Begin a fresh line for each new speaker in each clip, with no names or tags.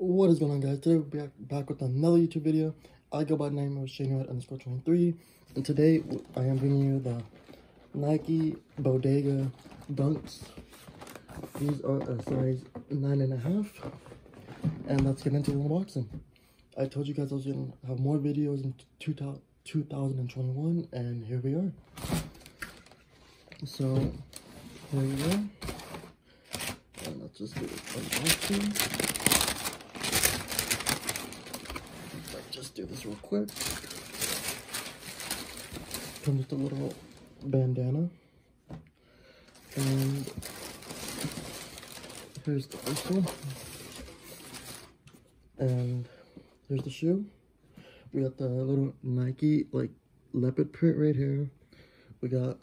What is going on, guys? Today we're back with another YouTube video. I go by the name of Shane_23, and today I am bringing you the Nike Bodega Dunks. These are a size 9.5, and let's get into the unboxing. I told you guys I was going to have more videos in 2021, and here we are. So, here we go. And let's just do an unboxing. Just do this real quick. Comes with a little bandana. And here's the first one. And here's the shoe. We got the little Nike like leopard print right here. We got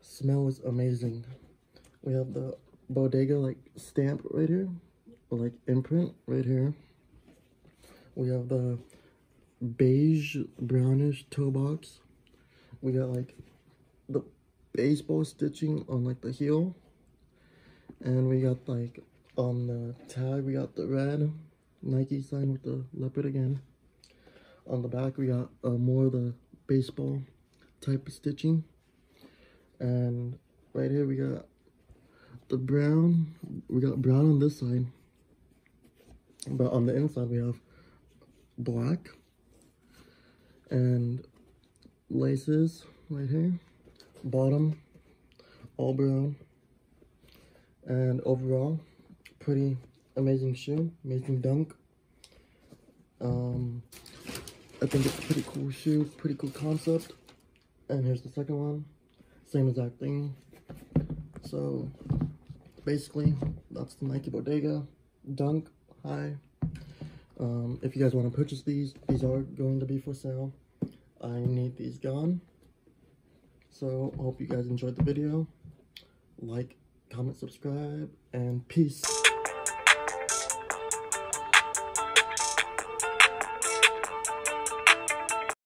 smells amazing. We have the Bodega like stamp right here, or like imprint right here. We have the beige brownish toe box. We got like the baseball stitching on like the heel. And we got like on the tag, we got the red Nike sign with the leopard again. On the back, we got more of the baseball type of stitching. And right here, we got the brown. We got brown on this side. But on the inside, we have black and laces right here, bottom all brown, and overall pretty amazing shoe, amazing dunk. I think it's a pretty cool shoe, pretty cool concept. And here's the second one, same exact thing. So basically that's the Nike Bodega Dunk High. If you guys want to purchase these are going to be for sale. I need these gone. So, hope you guys enjoyed the video. Like, comment, subscribe, and peace.